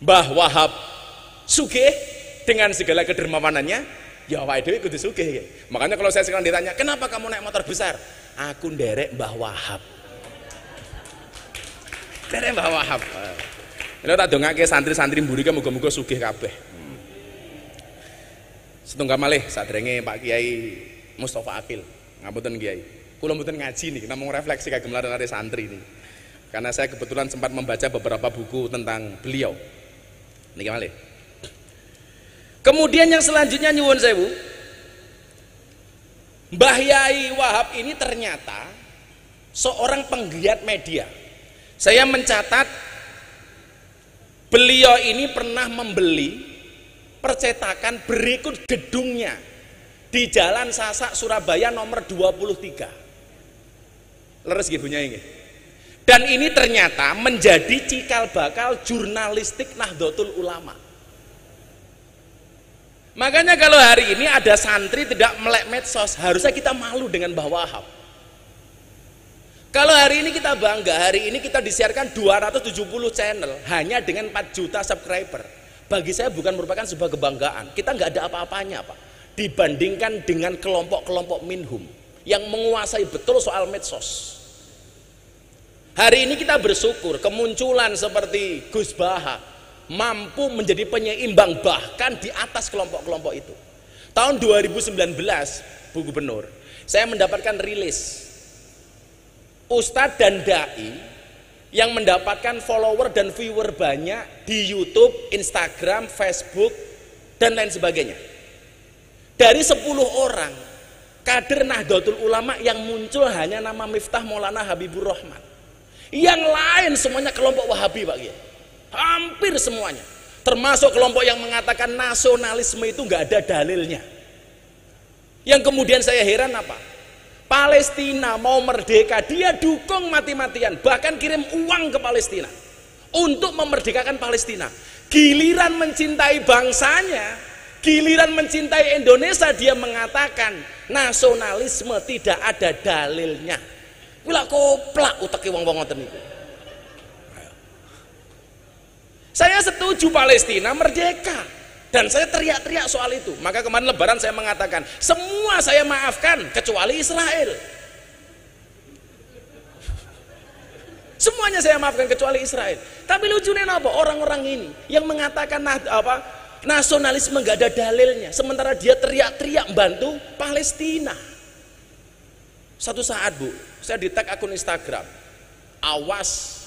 Mbah Wahab sugih dengan segala kedermawanannya, ya awake dhewe kudu sugih. Makanya kalau saya sekarang ditanya, "Kenapa kamu naik motor besar?" Aku nderek Mbah Wahab. Nderek Mbah Wahab. Lha tak dongake santri-santri mburi ki muga-muga sugih kabeh. Setunggal malih sadurunge Pak Kiai Mustofa Akil. Ngapunten Kiai. Kula mboten ngaji nih, namung refleksi kagem lare-lare santri nih. Karena saya kebetulan sempat membaca beberapa buku tentang beliau. Niki malih. Kemudian yang selanjutnya nyuwun sewu, Mbah Yai Wahab ini ternyata seorang penggiat media. Saya mencatat beliau ini pernah membeli percetakan berikut gedungnya di Jalan Sasak Surabaya nomor 23. Leres nggih Bu Nyai nggih. Dan ini ternyata menjadi cikal bakal jurnalistik Nahdlatul Ulama. Makanya kalau hari ini ada santri tidak melek medsos, harusnya kita malu dengan Mbah Wahab. Kalau hari ini kita bangga, hari ini kita disiarkan 270 channel hanya dengan 4 juta subscriber. Bagi saya bukan merupakan sebuah kebanggaan. Kita nggak ada apa-apanya, Pak, dibandingkan dengan kelompok-kelompok minhum yang menguasai betul soal medsos. Hari ini kita bersyukur kemunculan seperti Gus Baha mampu menjadi penyeimbang bahkan di atas kelompok-kelompok itu. Tahun 2019, Bu Gubernur, saya mendapatkan rilis Ustadz dan Dai yang mendapatkan follower dan viewer banyak di YouTube, Instagram, Facebook, dan lain sebagainya. Dari 10 orang kader Nahdlatul Ulama yang muncul hanya nama Miftah Maulana Habibur Rahman. Yang lain semuanya kelompok Wahabi, Pak Kiai. Hampir semuanya. Termasuk kelompok yang mengatakan nasionalisme itu nggak ada dalilnya. Yang kemudian saya heran apa? Palestina mau merdeka, dia dukung mati-matian, bahkan kirim uang ke Palestina untuk memerdekakan Palestina. Giliran mencintai bangsanya, giliran mencintai Indonesia, dia mengatakan nasionalisme tidak ada dalilnya. Wila koplak uteke wong-wong ngoten niku. Saya setuju Palestina merdeka. Dan saya teriak-teriak soal itu. Maka kemarin Lebaran saya mengatakan, semua saya maafkan kecuali Israel. Semuanya saya maafkan kecuali Israel. Tapi lucunya apa? Orang-orang ini yang mengatakan nasionalisme nggak ada dalilnya, sementara dia teriak-teriak membantu Palestina. Satu saat, Bu, saya di-tag akun Instagram, awas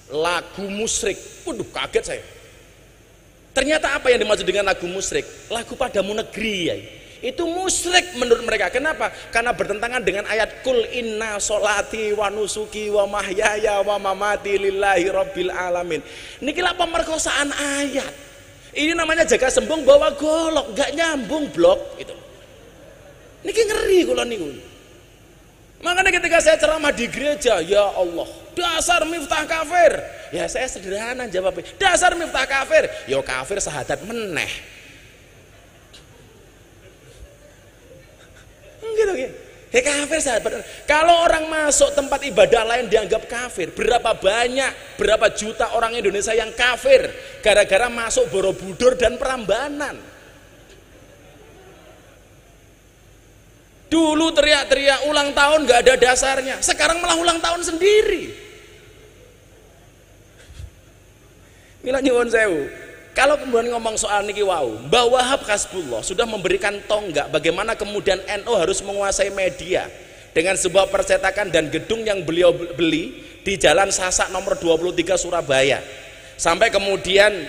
lagu musyrik. Waduh, kaget saya. Ternyata apa yang dimaksud dengan lagu musyrik? Lagu Padamu Negeri, ya. Itu musyrik menurut mereka. Kenapa? Karena bertentangan dengan ayat Kul inna sholati wa nusuki wa mahyaya wa mamati lillahi rabbil alamin. Niki lah pemerkosaan ayat. Ini namanya jaga sembung bawa golok, nggak nyambung blok itu. Niki ngeri kula niku. Makanya ketika saya ceramah di gereja, ya Allah, dasar Miftah kafir. Ya saya sederhana jawabnya, dasar Miftah kafir. Ya kafir sahadat meneh. Gitu ya. Kafir sahabat. Kalau orang masuk tempat ibadah lain dianggap kafir, berapa banyak, berapa juta orang Indonesia yang kafir gara-gara masuk Borobudur dan Prambanan. Dulu teriak-teriak ulang tahun gak ada dasarnya, sekarang malah ulang tahun sendiri. Mila nyuwun sewu. Kalau kemudian ngomong soal niki wau, Mbah Wahab Hasbullah sudah memberikan tonggak bagaimana kemudian NU harus menguasai media dengan sebuah percetakan dan gedung yang beliau beli di Jalan Sasak nomor 23 Surabaya. Sampai kemudian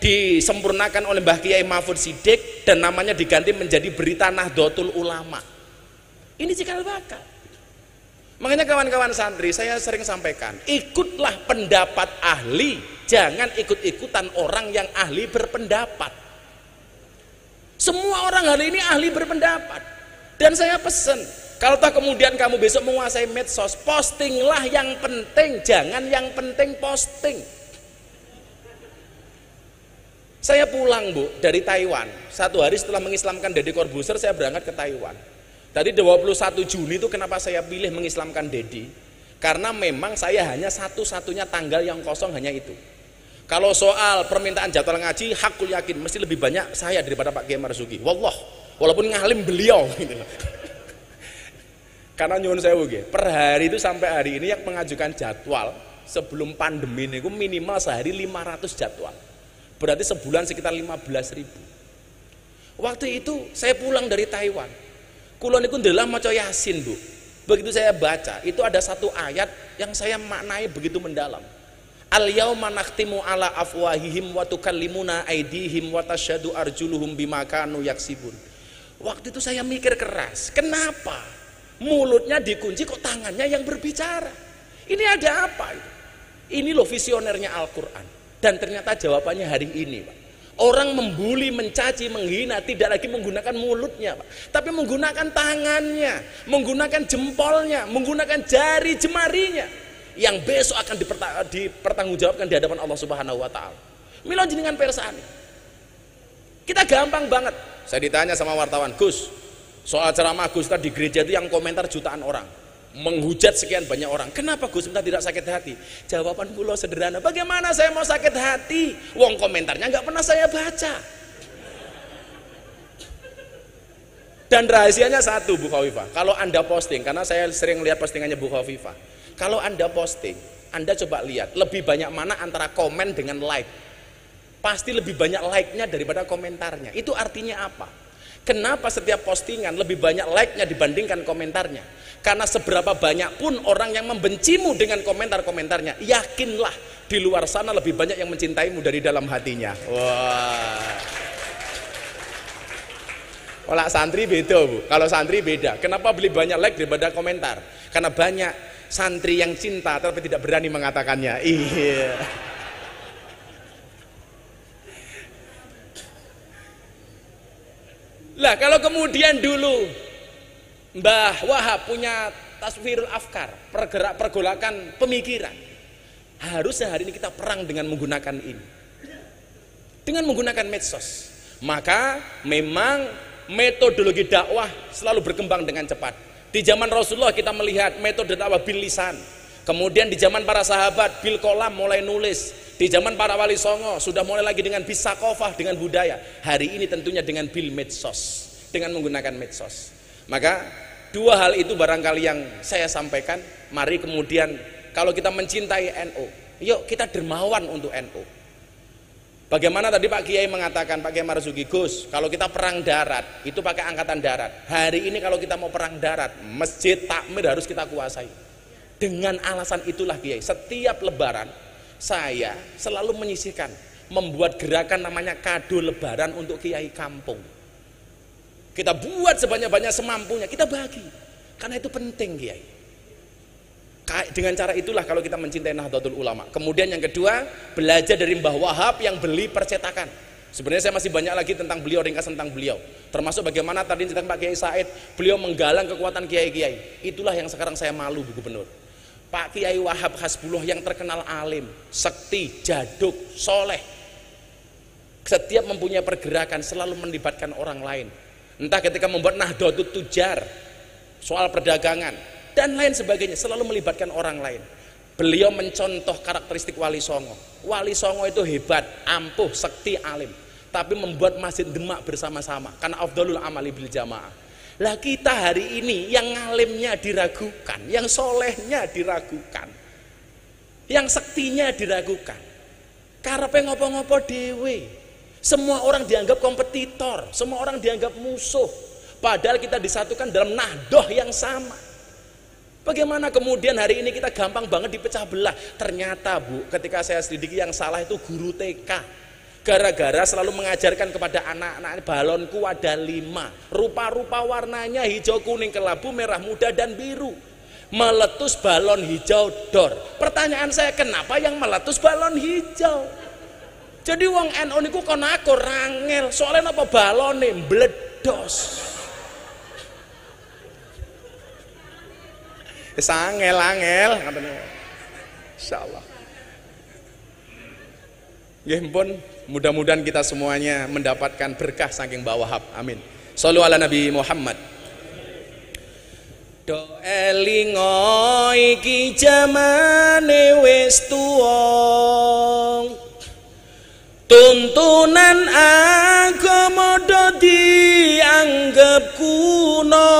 disempurnakan oleh Mbah Kiai Mahfud Siddiq dan namanya diganti menjadi Berita Nahdlatul Ulama. Ini cikal bakal. Makanya kawan-kawan santri saya sering sampaikan, ikutlah pendapat ahli, jangan ikut-ikutan orang yang ahli berpendapat. Semua orang hari ini ahli berpendapat. Dan saya pesen, kalau tak kemudian kamu besok menguasai medsos, postinglah yang penting, jangan yang penting posting. Saya pulang, Bu, dari Taiwan. 1 hari setelah mengislamkan Deddy Corbuzier, saya berangkat ke Taiwan. Tadi 21 Juni itu kenapa saya pilih mengislamkan Deddy? Karena memang saya hanya satu-satunya tanggal yang kosong hanya itu. Kalau soal permintaan jadwal ngaji, hakul yakin mesti lebih banyak saya daripada Pak Kiai Marzuki. Wallah, walaupun ngalim beliau gitu. Karena nyuwun sewu nggih, per hari itu sampai hari ini yang mengajukan jadwal sebelum pandemi ini minimal sehari 500 jadwal. Berarti sebulan sekitar 15.000. Waktu itu saya pulang dari Taiwan. Kulon niku ndelah maca Yasin, Bu. Begitu saya baca, itu ada satu ayat yang saya maknai begitu mendalam. Al yauma nakhtimu ala afwahihim wa tukallimuna aydihim wa tasyhadu arjuluhum bima kanu yaksibun. Waktu itu saya mikir keras, kenapa mulutnya dikunci kok tangannya yang berbicara? Ini ada apa itu? Ini loh visionernya Al-Qur'an. Dan ternyata jawabannya hari ini, Pak. Orang membuli, mencaci, menghina tidak lagi menggunakan mulutnya, Pak, tapi menggunakan tangannya, menggunakan jempolnya, menggunakan jari jemarinya yang besok akan dipertanggungjawabkan di hadapan Allah Subhanahu wa taala. Mila jenengan persani. Kita gampang banget Saya ditanya sama wartawan, Gus, soal ceramah Gus di gereja itu yang komentar jutaan orang, menghujat sekian banyak orang. Kenapa Gus Miftah tidak sakit hati? Jawaban pulau sederhana, bagaimana saya mau sakit hati? Wong komentarnya nggak pernah saya baca. Dan rahasianya satu, Bu Khawifah, kalau Anda posting, karena saya sering lihat postingannya Bu Khawifah, kalau Anda posting, Anda coba lihat lebih banyak mana antara komen dengan like. Pasti lebih banyak like-nya daripada komentarnya. Itu artinya apa? Kenapa setiap postingan lebih banyak like-nya dibandingkan komentarnya? Karena seberapa banyak pun orang yang membencimu dengan komentar-komentarnya, yakinlah di luar sana lebih banyak yang mencintaimu dari dalam hatinya. Wah. Kalau santri beda, Bu. Kalau santri beda. Kenapa beli banyak like daripada komentar? Karena banyak santri yang cinta tapi tidak berani mengatakannya. Iya. Lah kalau kemudian dulu Mbah Wahab punya taswirul afkar, pergolakan pemikiran, harusnya hari ini kita perang dengan menggunakan ini, dengan menggunakan medsos. Maka memang metodologi dakwah selalu berkembang dengan cepat. Di zaman Rasulullah kita melihat metode dakwah bil lisan, kemudian di zaman para sahabat bil kolam mulai nulis. Di zaman para wali songo sudah mulai lagi dengan bisakofah, dengan budaya. Hari ini tentunya dengan bil medsos, dengan menggunakan medsos. Maka dua hal itu barangkali yang saya sampaikan. Mari kemudian kalau kita mencintai NU, yuk kita dermawan untuk NU. Bagaimana tadi Pak Kiai mengatakan, Pak Kiai Marzuki, Gus, kalau kita perang darat itu pakai angkatan darat. Hari ini kalau kita mau perang darat, masjid takmir harus kita kuasai. Dengan alasan itulah Kiai, setiap lebaran saya selalu menyisihkan, membuat gerakan namanya kado lebaran untuk kiai kampung. Kita buat sebanyak-banyak semampunya, kita bagi, karena itu penting Kiai. Dengan cara itulah kalau kita mencintai Nahdlatul Ulama. Kemudian yang kedua, belajar dari Mbah Wahab yang beli percetakan. Sebenarnya saya masih banyak lagi tentang beliau, ringkas tentang beliau, termasuk bagaimana tadi tentang Pak Kiai Said, beliau menggalang kekuatan kiai-kiai. Itulah yang sekarang saya malu, Bu Gubernur. Pak Kiai Wahab Hasbullah yang terkenal alim, sekti, jaduk, soleh, setiap mempunyai pergerakan selalu melibatkan orang lain. Entah ketika membuat Nahdlatul Tujar, soal perdagangan dan lain sebagainya, selalu melibatkan orang lain. Beliau mencontoh karakteristik Wali Songo. Wali Songo itu hebat, ampuh, sekti, alim, tapi membuat masjid Demak bersama-sama karena afdhalul amali bil jamaah. Lah kita hari ini yang ngalimnya diragukan, yang solehnya diragukan, yang sektinya diragukan. Karepe ngopo-ngopo dewe. Semua orang dianggap kompetitor, semua orang dianggap musuh. Padahal kita disatukan dalam nahdoh yang sama. Bagaimana kemudian hari ini kita gampang banget dipecah belah. Ternyata Bu, ketika saya selidiki yang salah itu guru TK. Gara-gara selalu mengajarkan kepada anak-anak, balonku ada 5, rupa-rupa warnanya hijau, kuning, kelabu, merah muda dan biru. Meletus balon hijau dor. Pertanyaan saya, kenapa yang meletus balon hijau? Jadi wong NU niku kon aku rangel, soalnya apa balone mbledos. Angel katanya. Insyaallah. Nggih pun mudah-mudahan kita semuanya mendapatkan berkah saking Mbah Wahab. Amin. Shallu ala Nabi Muhammad. Do elingo iki jamane wis tuwa. Tuntunan agama do dianggep kuno.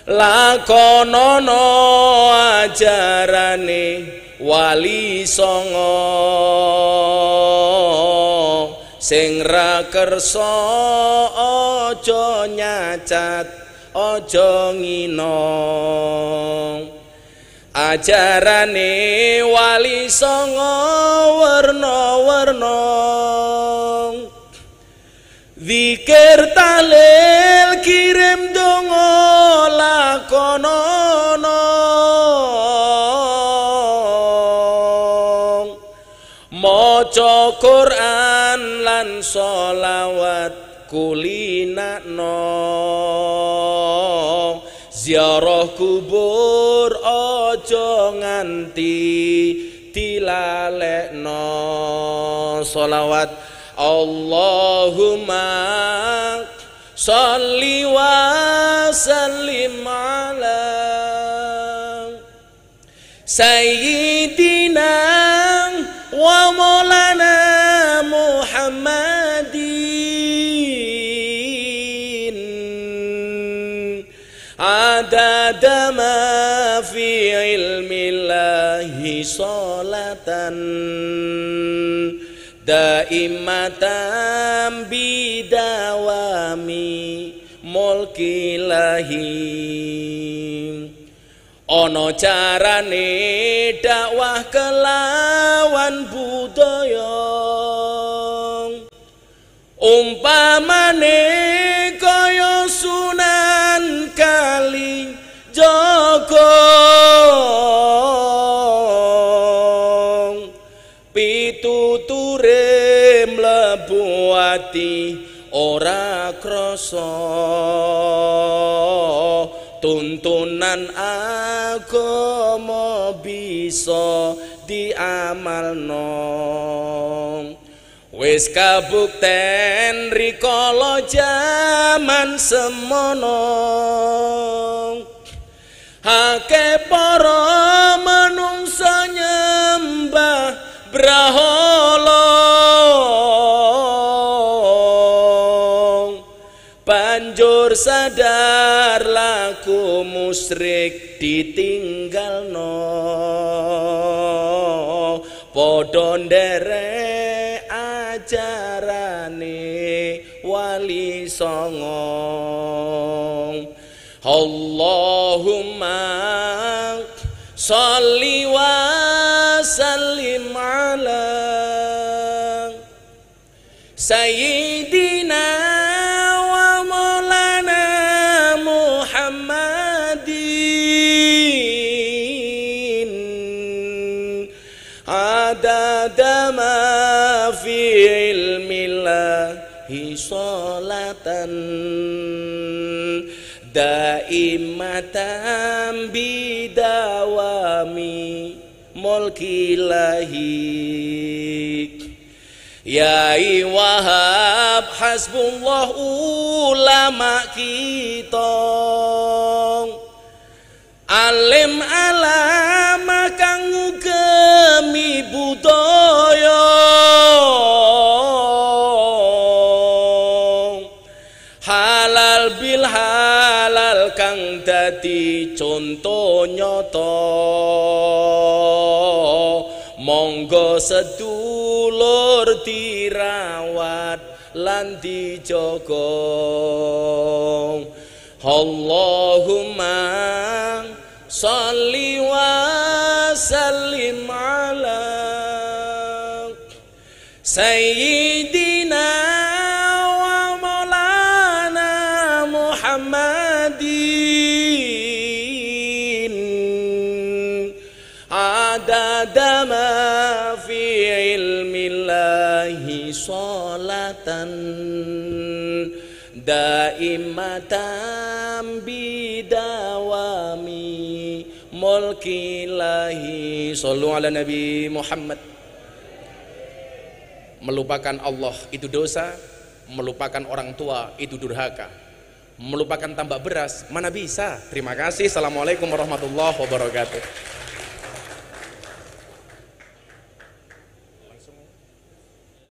Lakonono ajarane Wali Songo sing ra kersa aja nyacat aja ngina. Ajarane Wali Songo werna-werna, zikir tahlil kirim donga lakonono, maca Quran lan sholawat kulinakno, ziarah kubur aja nganti dilalekno. sholawat. Allahumma sholli wa sallim ala sayyidina wa maulana Muhammadin adada ma fi ilmillahi sholatan daimatan bidawami mulkilahi. Ono carane dakwah kelawan budaya umpamane kaya Sunan Kalijaga pituture mlebu ati ora krasa tuntunan agama bisa diamalno. Wis kabukten rikala jaman semono akeh para manungsa nyembah brahala banjur sadar laku musyrik ditinggalno padha nderek ajarane wali songo. Allahumma sholli wa sallim ala sayyidina wa maulana Muhammadin adada ma fi ilmillahi sholatan daimatan bidawami mulkilahi. Yai Wahab hasbullah ulama kita alim alama kang ngugemi budaya halal bil halal kang dadi conto nyata monggo sedulur dirawat lan dijaga. Allahumma sholli wa sallim ala sayyidina wa maulana Muhammadin adada ma fi ilmillahi sholatan daimatan bidawami mulkilahi. Shallu ala Nabi Muhammad. Melupakan Allah itu dosa, melupakan orang tua itu durhaka, melupakan tambak beras mana bisa. Terima kasih. Assalamualaikum warahmatullahi wabarakatuh.